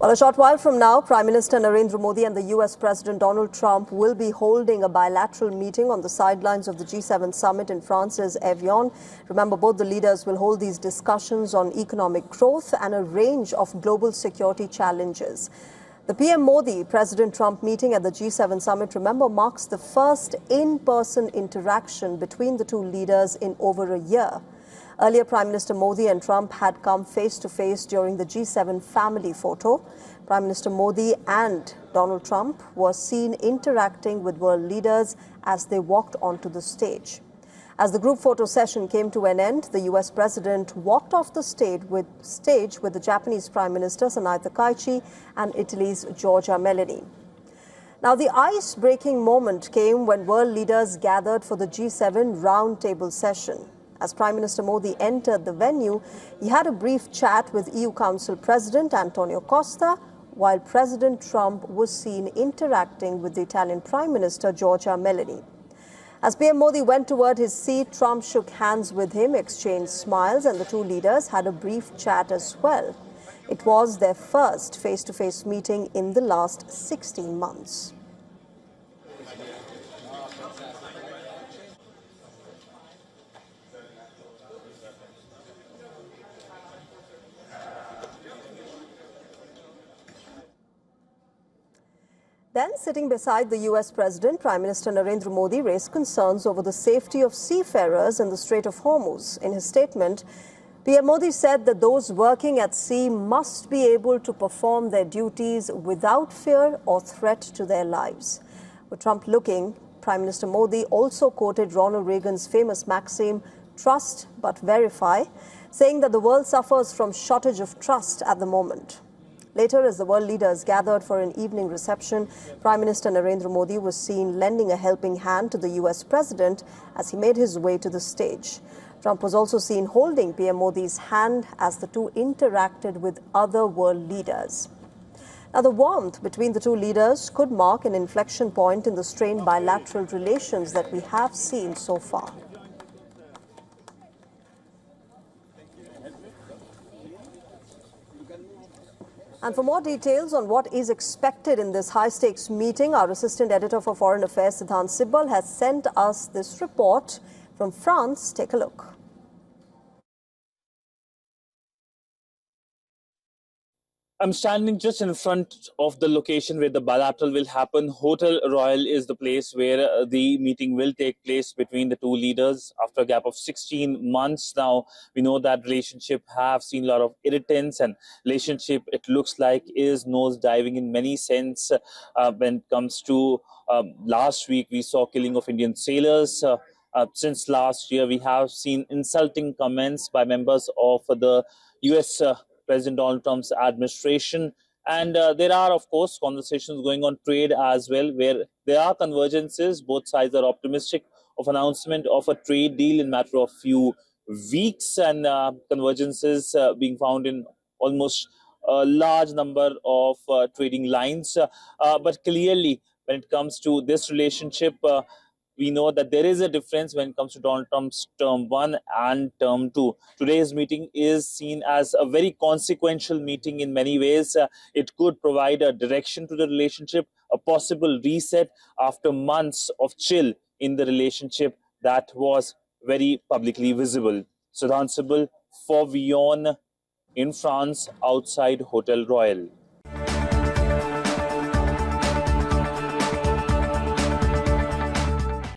Well, a short while from now, Prime Minister Narendra Modi and the U.S. President Donald Trump will be holding a bilateral meeting on the sidelines of the G7 summit in France's Évian. Remember, both the leaders will hold these discussions on economic growth and a range of global security challenges. The PM Modi-President Trump meeting at the G7 summit, remember, marks the first in-person interaction between the two leaders in over a year. Earlier, Prime Minister Modi and Trump had come face-to-face during the G7 family photo. Prime Minister Modi and Donald Trump were seen interacting with world leaders as they walked onto the stage. As the group photo session came to an end, the U.S. President walked off the stage with the Japanese Prime Minister Sanae Takaichi and Italy's Giorgia Meloni. Now, the ice-breaking moment came when world leaders gathered for the G7 roundtable session. As Prime Minister Modi entered the venue, he had a brief chat with EU Council President Antonio Costa, while President Trump was seen interacting with the Italian Prime Minister Giorgia Meloni. As PM Modi went toward his seat, Trump shook hands with him, exchanged smiles, and the two leaders had a brief chat as well. It was their first face-to-face meeting in the last 16 months. Then, sitting beside the U.S. President, Prime Minister Narendra Modi raised concerns over the safety of seafarers in the Strait of Hormuz. In his statement, PM Modi said that those working at sea must be able to perform their duties without fear or threat to their lives. With Trump looking, Prime Minister Modi also quoted Ronald Reagan's famous maxim, "Trust but verify," saying that the world suffers from shortage of trust at the moment. Later, as the world leaders gathered for an evening reception, Prime Minister Narendra Modi was seen lending a helping hand to the U.S. President as he made his way to the stage. Trump was also seen holding PM Modi's hand as the two interacted with other world leaders. Now, the warmth between the two leaders could mark an inflection point in the strained bilateral relations that we have seen so far. And for more details on what is expected in this high-stakes meeting, our Assistant Editor for Foreign Affairs, Siddhant Sibbal, has sent us this report from France. Take a look. I'm standing just in front of the location where the bilateral will happen. Hotel Royal is the place where the meeting will take place between the two leaders after a gap of 16 months. Now, we know that relationship have seen a lot of irritants, and relationship, it looks like, is nose diving in many sense. When it comes to last week, we saw killing of Indian sailors. Since last year, we have seen insulting comments by members of the U.S. President Donald Trump's administration. And there are, of course, conversations going on trade as well, where there are convergences. Both sides are optimistic of announcement of a trade deal in a matter of few weeks, and convergences being found in almost a large number of trading lines. But clearly, when it comes to this relationship, we know that there is a difference when it comes to Donald Trump's term 1 and term 2. Today's meeting is seen as a very consequential meeting in many ways. It could provide a direction to the relationship, a possible reset after months of chill in the relationship that was very publicly visible. Siddhant Sibbal for WION in France, outside Hotel Royal.